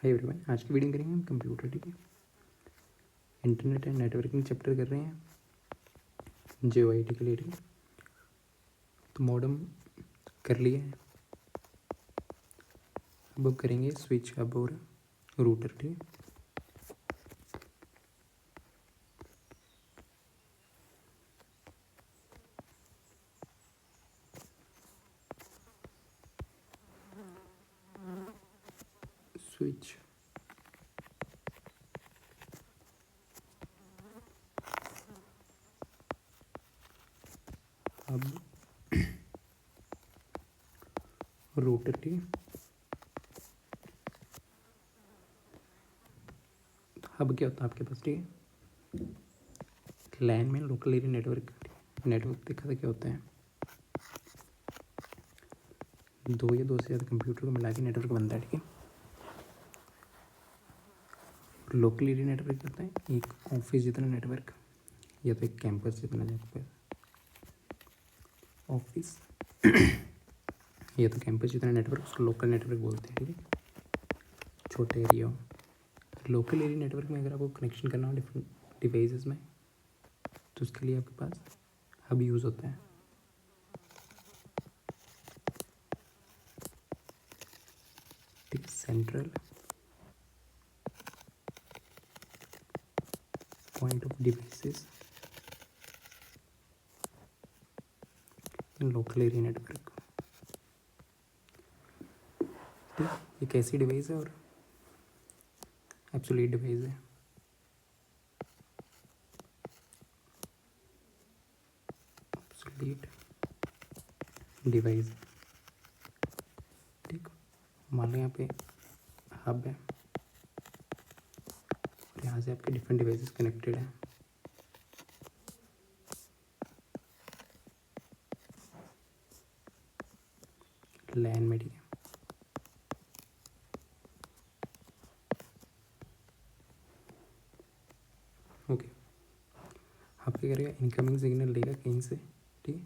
Hi everyone, आज की video करेंगे हम कंप्यूटर। ठीक है, इंटरनेट एंड नेटवर्किंग चैप्टर कर रहे हैं JOIT के लिए। ठीक है, तो मॉडम कर लिया है। अब करेंगे स्विच हब और रूटर। ठीक है, स्विच हब रूटर। ठीक है, हब क्या होता है आपके पास? ठीक है, लैन में लोकल एरिया नेटवर्क। नेटवर्क देखा था क्या होता है, दो या दो से ज़्यादा कंप्यूटर को मिला के नेटवर्क बनता है। ठीक है, लोकल एरिया नेटवर्क क्या होता है? एक ऑफिस जितना नेटवर्क या तो एक कैंपस जितना, जहाँ पर ऑफिस या तो कैंपस जितना नेटवर्क, उसको लोकल नेटवर्क बोलते हैं। ठीक है, छोटे एरिया हो। लोकल एरिया नेटवर्क में अगर आपको कनेक्शन करना हो डिफरेंट डिवाइसेस में, तो उसके लिए आपके पास हब यूज़ होता है। ठीक है, central point of devices in local area network. ठीक है, ये कैसी डिवाइस है और एब्सोल्यूट डिवाइस है। Absolute device. ठीक, मान लो यहाँ पे हब है और यहाँ से आपके डिफरेंट डिवाइसेस कनेक्टेड हैं। लैन में। ठीक है, ओके, आप क्या करेगा, इनकमिंग सिग्नल लेगा कहीं से। ठीक है,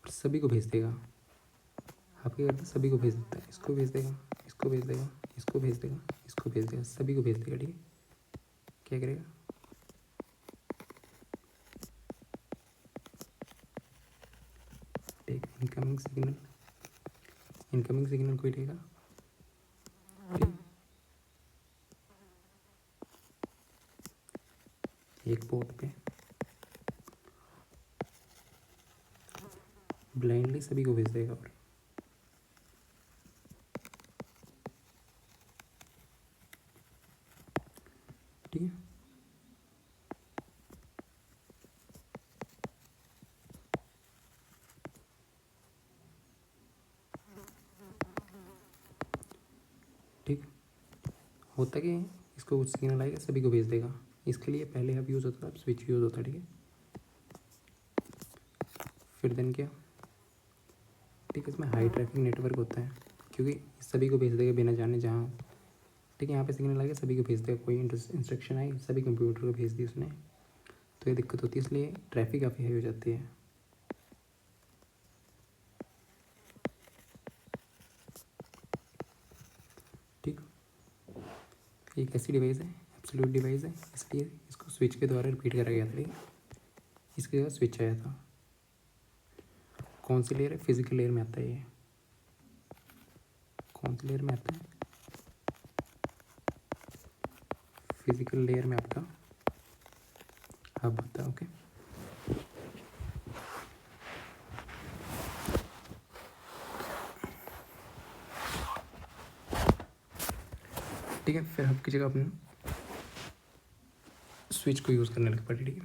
और सभी को भेज देगा। आप क्या करते, सभी को भेज देता है। इसको भेज देगा, इसको भेज देगा, इसको भेज देगा, इसको भेज देगा, सभी को भेज देगा। ठीक है, क्या करेगा, टेक इनकमिंग सिग्नल कोई लेगा। ठीक है, एक पोर्ट पे ब्लाइंडली सभी को भेज देगा। और ठीक है, ठीक होता कि इसको कुछ सिग्नल आएगा, सभी को भेज देगा। इसके लिए पहले हब यूज़ होता था, अब स्विच यूज़ होता है। ठीक है, फिर देन क्या, ठीक है, इसमें हाई ट्रैफिक नेटवर्क होता है क्योंकि सभी को भेज देगा बिना जाने जहाँ। ठीक है, यहाँ पे सिग्नल आएगा, सभी को भेज देगा। कोई इंस्ट्रक्शन आई, सभी कंप्यूटर को भेज दी उसने, तो ये दिक्कत होती है, इसलिए ट्रैफिक काफ़ी हाई हो जाती है। ठीक, एक ऐसी डिवाइस है, एब्सोल्यूट डिवाइस है, इसलिए इसको स्विच के द्वारा रिपीट करा गया था। ठीक है, इसके बाद स्विच आया था। कौन सी लेयर है? फिजिकल लेयर में आता है ये। कौन सी लेयर में आता है? फिजिकल लेयर में आपका हब आता है। ओके, ठीक है, फिर हब की जगह अपने स्विच को यूज़ करने लग पड़े। ठीक है,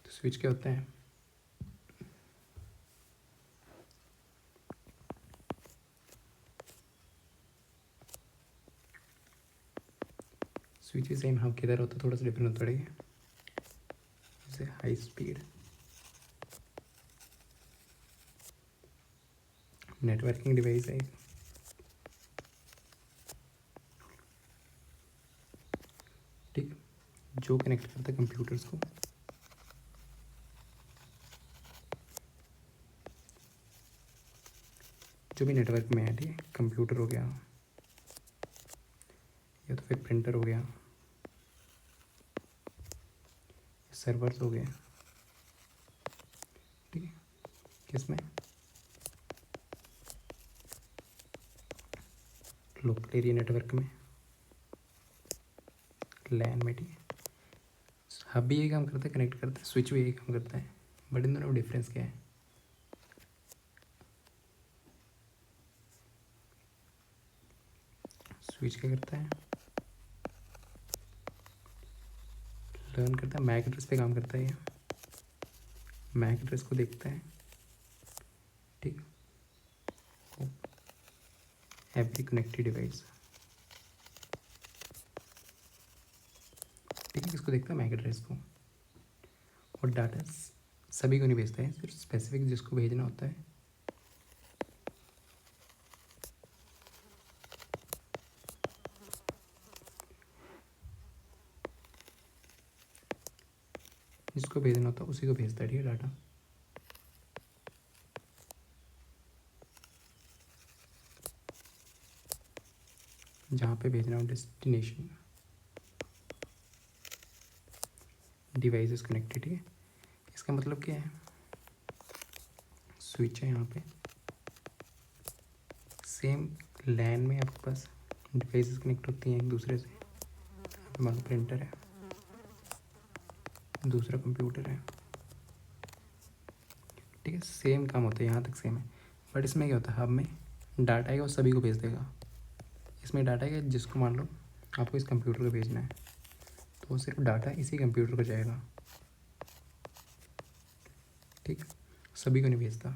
तो स्विच क्या होता है? स्विच सेम हब किधर होता है, थोड़ा सा डिफरेंट होता है। जैसे हाई स्पीड नेटवर्किंग डिवाइस है, ठीक, जो कनेक्ट करता है कंप्यूटर्स को जो भी नेटवर्क में है, ठीक है, कंप्यूटर हो गया या तो फिर प्रिंटर हो गया, सर्वर्स हो गए, ठीक है, किसमें, लोकल एरिया नेटवर्क में, लैन में, ठीक है। हब भी यही काम करता है, कनेक्ट करता है, स्विच भी यही काम करता है, बट इन दोनों में डिफरेंस क्या है। स्विच क्या करता है, लर्न करता है, मैक एड्रेस पे काम करता है, ये मैक एड्रेस को देखता है, ठीक, एवरी कनेक्टेड डिवाइस, ठीक है, किसको देखता है, मैक एड्रेस को, और डाटा सभी को नहीं भेजता है, सिर्फ स्पेसिफिक जिसको भेजना होता है। जिसको भेजना होता है उसी को भेजता है, ठीक है, डाटा। जहाँ पे भेजना हो, डेस्टिनेशन, डिवाइस इज कनेक्टेड, ठीक है। इसका मतलब क्या है, स्विच है यहाँ पे, सेम लैन में आपके पास डिवाइसेस कनेक्ट होती हैं एक दूसरे से। मान लो प्रिंटर है, दूसरा कंप्यूटर है, ठीक है, सेम काम होता है, यहाँ तक सेम है। बट इसमें क्या होता है, हब में डाटा आएगा वो सभी को भेज देगा। इसमें डाटा आएगा जिसको मान लो आपको इस कंप्यूटर को भेजना है, तो वो सिर्फ डाटा इसी कंप्यूटर को जाएगा, ठीक, सभी को नहीं भेजता।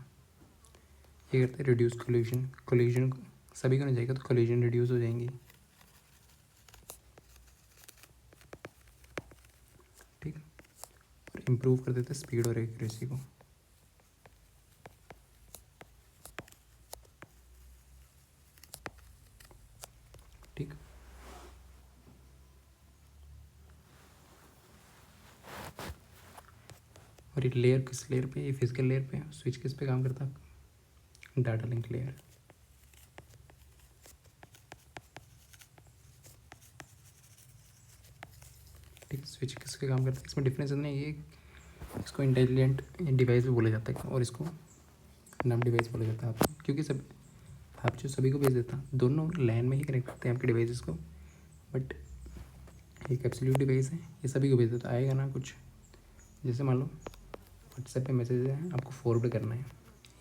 ये करते हैं रिड्यूस कोलिजन, कोलिजन सभी को नहीं जाएगा तो कोलिजन रिड्यूस हो जाएंगी, ठीक, और इम्प्रूव कर देते हैं स्पीड और एक्यूरेसी को। ठीक, और ये लेयर किस लेयर पे, ये फिजिकल लेयर पे, स्विच किस पे काम करता है, डाटा लिंक लेयर, ठीक, स्विच किस पे काम करता है। इसमें डिफरेंस नहीं है, ये इसको इंटेलिजेंट डिवाइस भी बोला जाता है और इसको नम डिवाइस बोला जाता है आपको, क्योंकि सब आप जो सभी को भेज देता, दोनों लैन में ही कनेक्ट करते हैं आपके डिवाइसेस को। बट एक एब्सोल्यूट डिवाइस है, ये सभी को भेज देता, आएगा ना कुछ, जैसे मान लो व्हाट्सएप पे मैसेज है, आपको फॉरवर्ड करना है,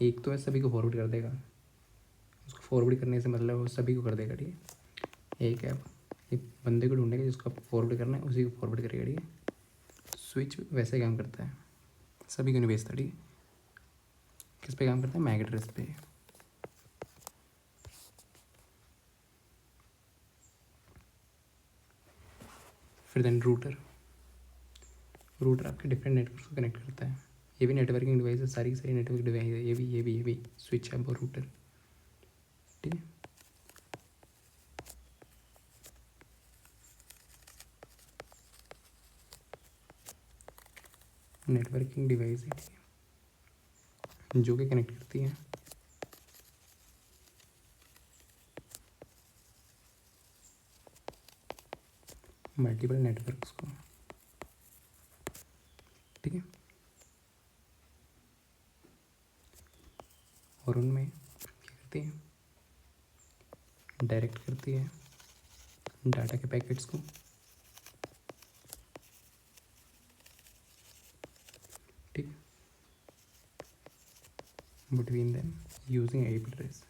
एक तो है सभी को फॉरवर्ड कर देगा, उसको फॉरवर्ड करने से मतलब वो सभी को कर देगा, ठीक है। एक ऐप एक बंदे को ढूंढेगा जिसको आपको फॉरवर्ड करना है, उसी को फॉरवर्ड करेगा, ठीक है। स्विच वैसे काम करता है, सभी को नहीं भेजता, ठीक है। किस पे काम करता है, मैक एड्रेस पे। फिर देन रूटर, रूटर आपके डिफरेंट नेटवर्क को कनेक्ट करता है, ये भी नेटवर्किंग डिवाइस है, सारी की सारी नेटवर्क डिवाइस है, ये भी स्विच है और रूटर, ठीक है। नेटवर्किंग डिवाइस है, ठीक है, जो कि कनेक्ट करती है मल्टीपल नेटवर्क्स को, ठीक है। और उनमें क्या करती है, डायरेक्ट करती है डाटा के पैकेट्स को, ठीक, between them using IP address.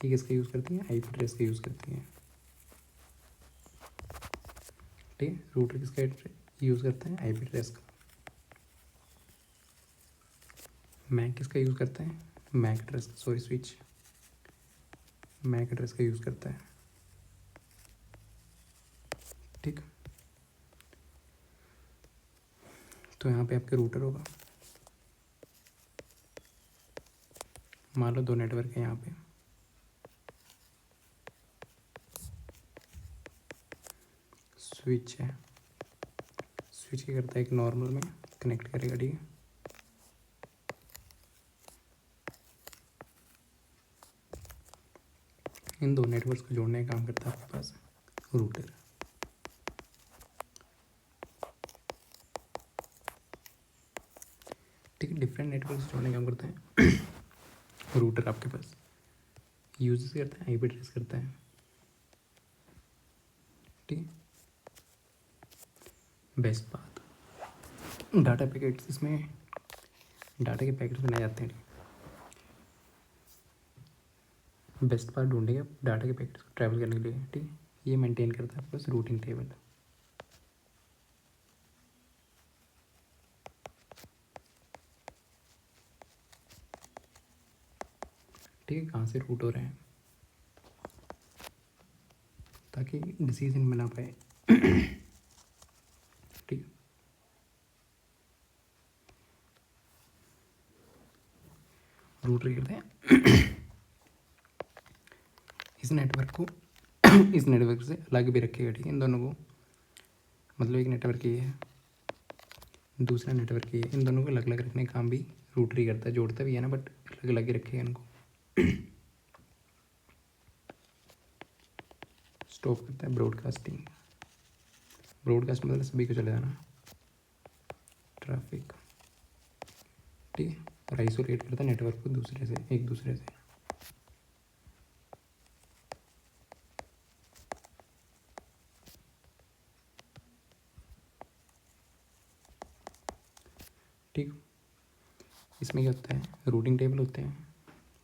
ये किसका यूज़ करती है, आईपी एड्रेस का यूज़ करती है, ठीक है। रूटर किसका यूज़ करता है, आईपी एड्रेस का। मैक किसका यूज़ करता है, मैक एड्रेस का, सॉरी स्विच मैक एड्रेस का यूज़ करता है, ठीक। तो यहाँ पे आपके रूटर होगा, मान लो दो नेटवर्क है यहाँ पे, स्विच है, स्विच क्या करता है, एक नॉर्मल में कनेक्ट करेगा, ठीक है। इन दो नेटवर्क्स को जोड़ने का काम करता है आपके पास रूटर। ठीक है, डिफरेंट नेटवर्क्स जोड़ने का काम करता है रूटर आपके पास। यूज करता है, आईपी एड्रेस करता है। ठीक है, बेस्ट पाथ, डाटा पैकेट्स, इसमें डाटा के पैकेट्स बनाए जाते हैं। बेस्ट पाथ ढूंढेगा डाटा के पैकेट्स को ट्रैवल करने के लिए। ठीक है, ये मेंटेन करता है आपके पास रूटिंग टेबल। ठीक है, कहाँ से रूट हो रहे हैं ताकि डिसीजन बना पाए। ठीक है, रूटर करते हैं इस नेटवर्क को इस नेटवर्क से अलग भी रखेगा। ठीक है, इन दोनों को, मतलब एक नेटवर्क ये है, दूसरा नेटवर्क ये है, इन दोनों को अलग अलग रखने का काम भी रूटर ही करता है। जोड़ता भी है ना, बट अलग अलग ही रखेगा इनको। स्टॉप करता है ब्रॉडकास्टिंग। ब्रॉडकास्ट मतलब सभी को चले जाना, ट्रैफिक। ठीक है, और आइसोलेट करता है नेटवर्क को दूसरे से, एक दूसरे से। ठीक, इसमें क्या होता है, रूटिंग टेबल होते हैं।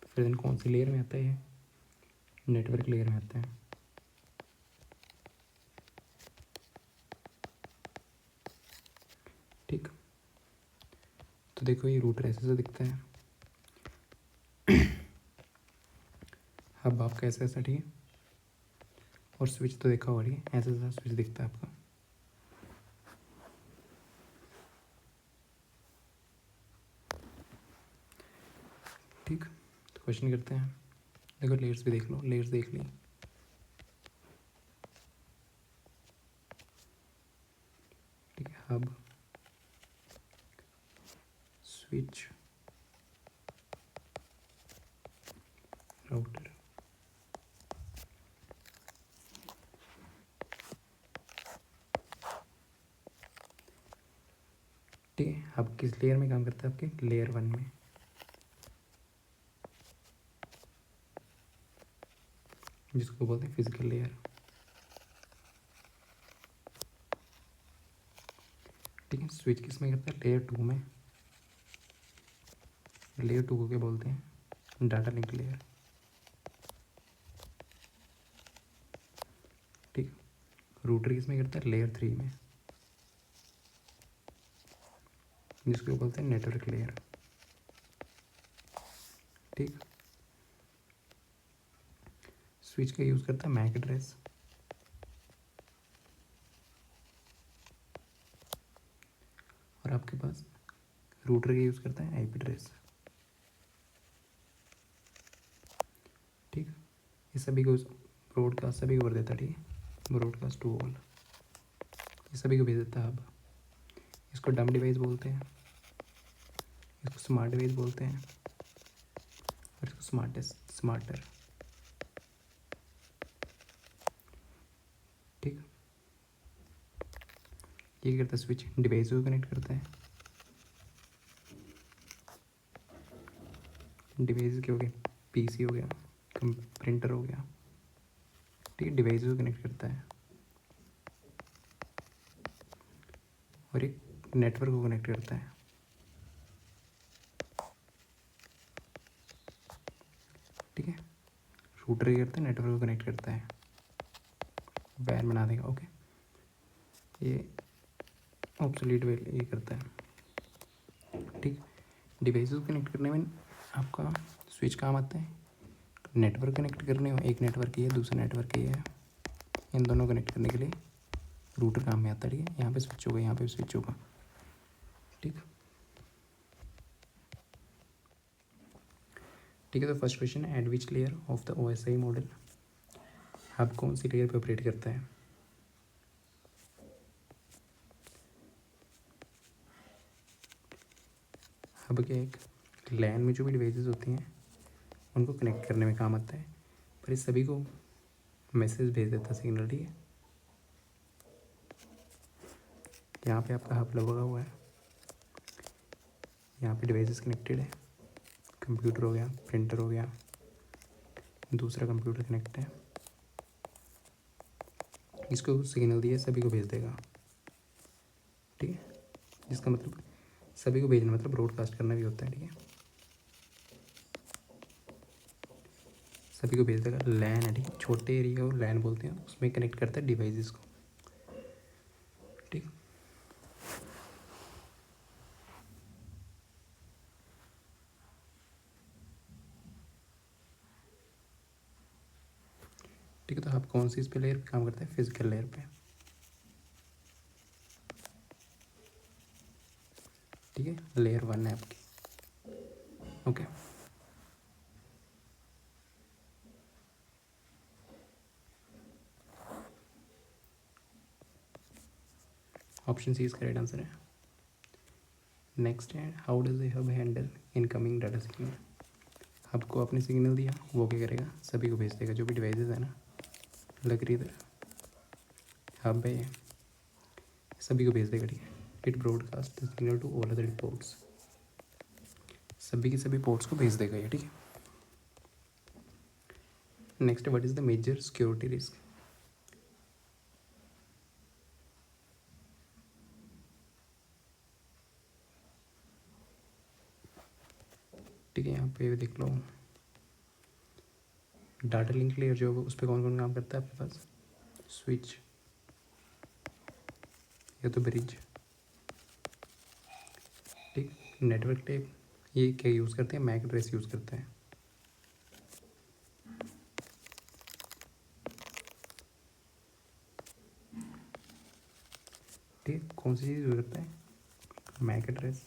फिर दिन कौन सी लेयर में आता है, नेटवर्क लेयर में आता है। ठीक, तो देखो ये रूटर ऐसे से दिखता है, हब आपका ऐसा ऐसा। ठीक है, और स्विच तो देखा होगा, ठीक है, ऐसा ऐसा स्विच दिखता है आपका। ठीक, तो क्वेश्चन करते हैं। देखो लेयर्स भी देख लो, लेयर्स देख ली। ठीक है, हब, स्विच, राउटर। ठीक है, हब किस लेयर में काम करता है, आपके लेयर 1 में, जिसको बोलते हैं फिजिकल लेयर। ठीक है, स्विच किस में करता है, लेयर 2 में। लेयर 2 को क्या बोलते हैं, डाटा लिंक लेयर। ठीक, रूटर किस में करता है, लेयर 3 में, जिसको बोलते हैं नेटवर्क लेयर। ठीक, स्विच का यूज़ करता है मैक एड्रेस। और आपके पास रूटर का यूज़ करता है आईपी एड्रेस। ठीक, ये सभी को ब्रॉडकास्ट सभी को कर देता है। ठीक है, ब्रॉडकास्ट टू ऑल, ये सभी को भेज देता है। अब इसको डम डिवाइस बोलते हैं, इसको स्मार्ट डिवाइस बोलते हैं, और इसको स्मार्टर। ठीक, ये करता है स्विच, डिवाइस को कनेक्ट करता है। डिवाइस क्या हो गया, पीसी हो गया, प्रिंटर हो गया। ठीक है, डिवाइस को कनेक्ट करता है, और एक नेटवर्क को कनेक्ट करता है। ठीक है, रूटर ये करता है, नेटवर्क को कनेक्ट करता है, वैन बना देगा। ओके, ये ऑब्सोलीट वेल ये करता है। ठीक, डिवाइस को कनेक्ट करने में आपका स्विच काम आता है। नेटवर्क कनेक्ट करने में एक नेटवर्क ये है, दूसरा नेटवर्क ये है, इन दोनों कनेक्ट करने के लिए रूटर काम में आता है। ठीक है, यहाँ पे स्विच होगा, यहाँ पे स्विच होगा। ठीक, ठीक है, तो फर्स्ट क्वेश्चन है, eight which layer of the OSI model, hub कौन सी लेयर पे ऑपरेट करता है। हब क्या एक लैन में जो भी डिवाइसेस होती हैं उनको कनेक्ट करने में काम आता है। पर इस सभी को मैसेज भेज देता है सिग्नल। ठीक है, यहाँ पे आपका हब लगा हुआ है, यहाँ पे डिवाइसेस कनेक्टेड है, कंप्यूटर हो गया, प्रिंटर हो गया, दूसरा कंप्यूटर कनेक्ट है, इसको सिग्नल दिए सभी को भेज देगा। ठीक है, जिसका मतलब सभी को भेजना मतलब ब्रॉडकास्ट करना भी होता है। ठीक है, सभी को भेज देगा। लैन है, ठीक है, छोटे एरिया को लैन बोलते हैं, उसमें कनेक्ट करता है डिवाइसेस को। ठीक, ठीक है। तो आप कौन सी इस पे लेयर पे काम करते हैं? फिजिकल लेयर पे। ठीक है, लेयर 1 है आपकी। ओके, ऑप्शन सी इसका राइट आंसर है। नेक्स्ट है, how does a hub handle incoming data signal. Hub को आपने सिग्नल दिया, वो क्या करेगा? सभी को भेज देगा, जो भी डिवाइसेस है ना, लग रही इधर हब है, सभी को भेज देगा। ठीक है, it broadcast the signal to all other ports, सभी के सभी पोर्ट्स को भेज देगा ये। ठीक है, next, what is the major security risk. ठीक है, यहाँ पे देख लो, डाटा लिंक लेयर जो है उस पर कौन कौन काम करता है आपके पास? स्विच या तो ब्रिज। ठीक, नेटवर्क टेप ये क्या यूज़ करते हैं? मैक एड्रेस यूज़ करते हैं। ठीक, कौन सी चीज़ यूज़ करता है? Mac address.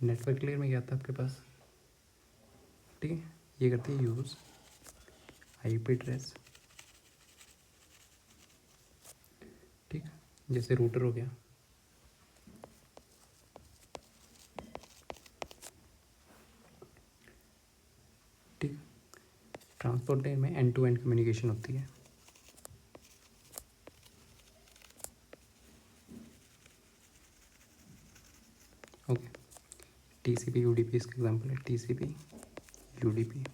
नेटवर्क लेयर में क्या आता है आपके पास? ठीक है, ये करती है यूज़ आईपी एड्रेस। ठीक, जैसे रूटर हो गया। ठीक, ट्रांसपोर्ट लेयर में एंड टू एंड कम्युनिकेशन होती है। ओके, टीसीपी यूडीपी इसका एग्जांपल है, TCP UDP.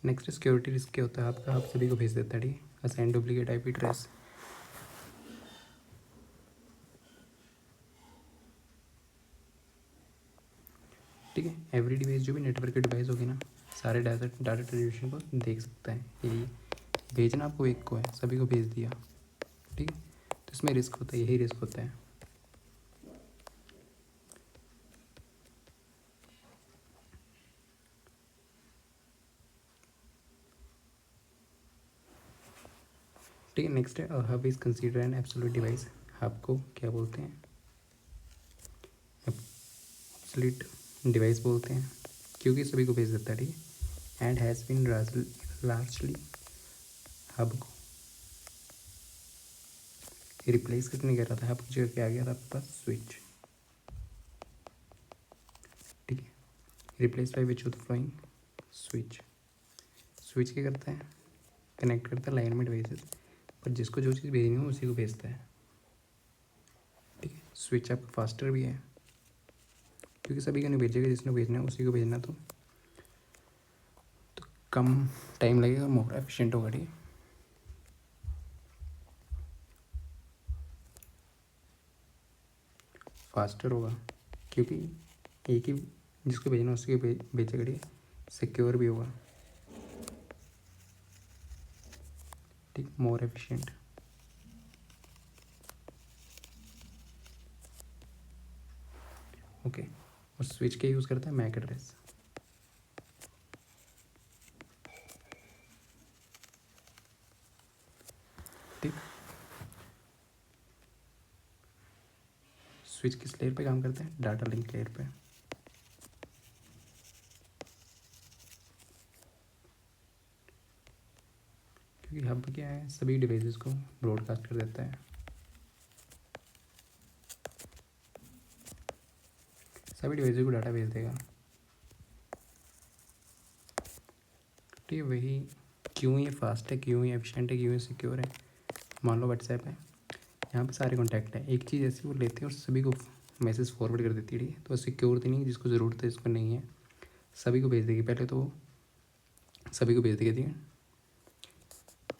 Next security risk क्या होता है आपका? आप सभी को भेज देता है। ठीक है, असाइन डुप्लीकेट आईपी एड्रेस। ठीक है, एवरी डिवाइस जो भी नेटवर्क के डिवाइस होगी ना, सारे डाटा ट्रांसमिशन को देख सकता है। यही भेजना आपको एक को है, सभी को भेज दिया। ठीक है, तो इसमें रिस्क होता है, यही रिस्क होता है। ठीक है, नेक्स्ट है, hub is consider an absolute device. Hub को क्या बोलते हैं? एब्सोल्यूट डिवाइस बोलते हैं, क्योंकि सभी को भेज देता है। ठीक है, and has been largely hub को रिप्लेस करने कह रहा था, हब की जगह क्या आ गया था आपके पास? स्विच। ठीक है, replace by which of the flowing? Switch. Switch क्या करता है? कनेक्ट करता है लाइन में डिवाइसेस, पर जिसको जो चीज़ भेजनी हो उसी को भेजता है। ठीक है, स्विच आपका फास्टर भी है, क्योंकि सभी को नहीं भेजेगा, जिसने भेजना है उसी को भेजना, तो कम टाइम लगेगा, मोर एफिशिएंट होगा। ठीक है, फास्टर होगा, क्योंकि एक ही जिसको भेजना उसी को भेजेगा। ठीक है, सिक्योर भी होगा। ठीक, मोर एफिशिएंट। ओके, और स्विच के यूज़ करता है मैक एड्रेस। ठीक, स्विच किस लेयर पे काम करते हैं? डाटा लिंक लेयर पे। क्योंकि हब क्या है? सभी डिवाइसेस को ब्रॉडकास्ट कर देता है। सभी डिवाइस को डाटा भेज देगा। ठीक है, वही क्यों ये फास्ट है, क्यों ये एफिशिएंट है, क्यों ये सिक्योर है। मान लो व्हाट्सएप है, यहाँ पे सारे कॉन्टैक्ट हैं, एक चीज़ ऐसी वो लेते हैं और सभी को मैसेज फॉरवर्ड कर देती है। ठीक है, तो सिक्योर तो नहीं, जिसको ज़रूरत है जिसको नहीं है सभी को भेज देगी। पहले तो सभी को भेज देगी, ठीक है,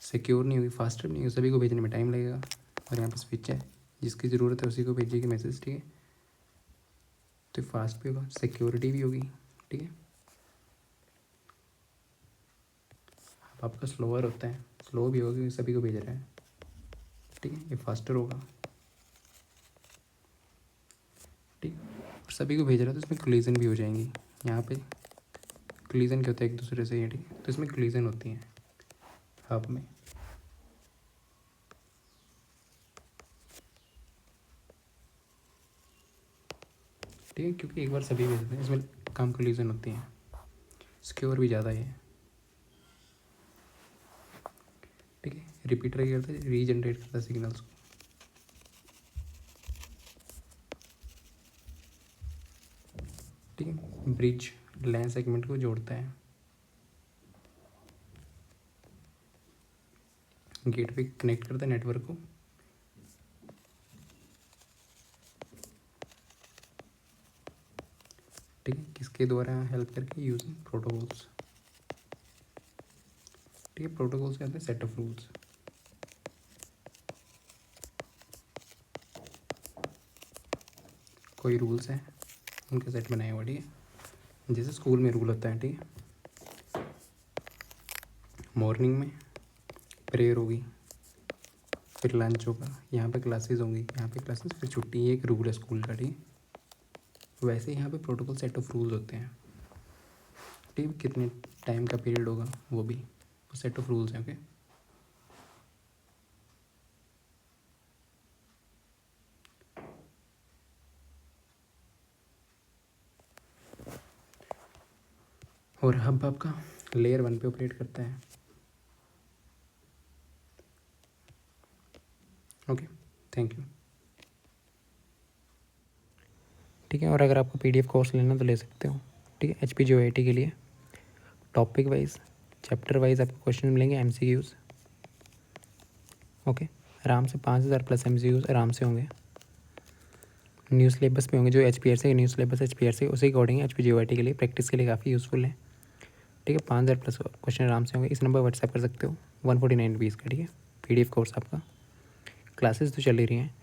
सिक्योर नहीं होगी, फास्टर नहीं होगी, सभी को भेजने में टाइम लगेगा। और यहाँ पर स्विच है, जिसकी ज़रूरत है उसी को भेजेगी मैसेज। ठीक है, तो फास्ट भी होगा, सिक्योरिटी भी होगी। ठीक है, अब आपका स्लोअर होता है, स्लो भी होगा क्योंकि सभी को भेज रहा है। ठीक है, ये फास्टर होगा। ठीक, और सभी को भेज रहा है तो इसमें कोलिजन भी हो जाएंगी। यहाँ पे कोलिजन क्या होता है, एक दूसरे से ये। ठीक है, तो इसमें कोलिजन होती हैं हब में। ठीक है, क्योंकि एक बार सभी भेजते हैं, इसमें कम कोलिजन होती हैं, सिक्योर भी ज़्यादा है। ठीक है, रिपीटर क्या करता है, रीजनरेट करता है सिग्नल्स को। ठीक है, ब्रिज लैन सेगमेंट को जोड़ता है। गेटवे कनेक्ट करता है नेटवर्क को। ठीक है, किसके द्वारा हेल्प करके, यूजिंग प्रोटोकॉल्स। ठीक है, प्रोटोकॉल्स क्या होते हैं, सेट ऑफ रूल्स। कोई रूल्स हैं, उनका सेट बनाया हुआ। ठीक है, जैसे स्कूल में रूल होता है। ठीक है, मॉर्निंग में प्रेयर होगी, फिर लंच होगा, यहाँ पे क्लासेस होंगी, यहाँ पे क्लासेस, फिर छुट्टी। ये एक रूल है स्कूल का। ठीक है, वैसे यहाँ पे प्रोटोकॉल सेट ऑफ रूल्स होते हैं। ठीक है, कितने टाइम का पीरियड होगा वो भी सेट ऑफ रूल्स हैं। ओके, और हब आपका लेयर 1 पे ऑपरेट करता है। Okay, thank you. ठीक है, और अगर आपको PDF कोर्स लेना तो ले सकते हो। ठीक है, HPGOIT के लिए टॉपिक वाइज, चैप्टर वाइज आपको क्वेश्चन मिलेंगे, MCQs। ओके, आराम से 5000 प्लस MCQs आराम से होंगे। न्यू सिलेबस पे होंगे, जो HPRC न्यू सिलेबस HPRC उसी अकॉर्डिंग HPGOIT के लिए प्रैक्टिस के लिए काफ़ी यूज़फुल है। ठीक है, 5000 प्लस क्वेश्चन आराम से होंगे। इस नंबर व्हाट्सएप कर सकते हो, 149 रुपीज़ का। ठीक है, PDF कोर्स आपका। क्लासेस तो चल ही रही हैं,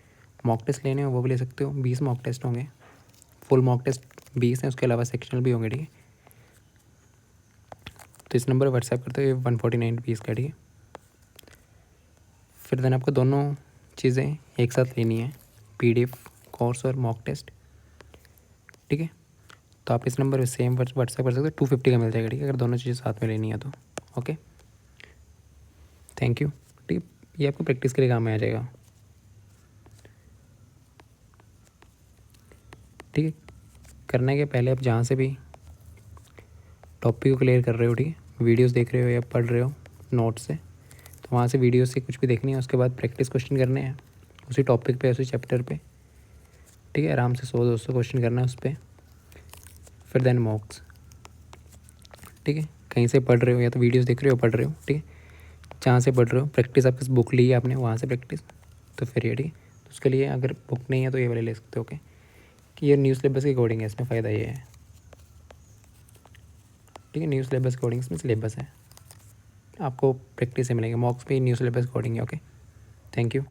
मॉक टेस्ट लेने हो वो भी ले सकते हो। 20 मॉक टेस्ट होंगे, फुल मॉक टेस्ट 20 हैं, उसके अलावा सेक्शनल भी होंगे। ठीक है, तो इस नंबर पर व्हाट्सएप करते हो, 149 रुपीज़ का। ठीक है, फिर देन आपको दोनों चीज़ें एक साथ लेनी है, PDF कोर्स और मॉक टेस्ट। ठीक है, तो आप इस नंबर पर सेम व्हाट्सएप कर सकते हो, 250 का मिल जाएगा। ठीक है, अगर दोनों चीज़ें साथ में लेनी है तो। Okay, thank you. ठीक है, ये आपको प्रैक्टिस के लिए काम में आ जाएगा। ठीक है, करने के पहले आप जहाँ से भी टॉपिक को क्लियर कर रहे हो, ठीक है, वीडियोस देख रहे हो या पढ़ रहे हो नोट से, तो वहाँ से वीडियो से कुछ भी देखनी है, उसके बाद प्रैक्टिस क्वेश्चन करने हैं उसी टॉपिक पे, उसी चैप्टर पे। ठीक है, आराम से 100-200 क्वेश्चन करना है उस पर, फिर देन मॉक्स। ठीक है, कहीं से पढ़ रहे हो या तो वीडियोस देख रहे हो, पढ़ रहे हो। ठीक है, जहाँ से पढ़ रहे हो, प्रैक्टिस आपकी बुक ली है आपने, वहाँ से प्रैक्टिस, तो फिर ये। ठीक है, तो उसके लिए अगर बुक नहीं है तो ये वाले ले सकते हो। ओके, कि ये न्यूज़ सिलेबस के अकॉर्डिंग है, इसमें फ़ायदा ये है। ठीक है, न्यूज़ सिलेबस के अकॉर्डिंग इसमें सिलेबस है, आपको प्रैक्टिस से मिलेंगे। मॉक्स पे न्यूज़ सिलेबस के अकॉर्डिंग है। Okay, thank you.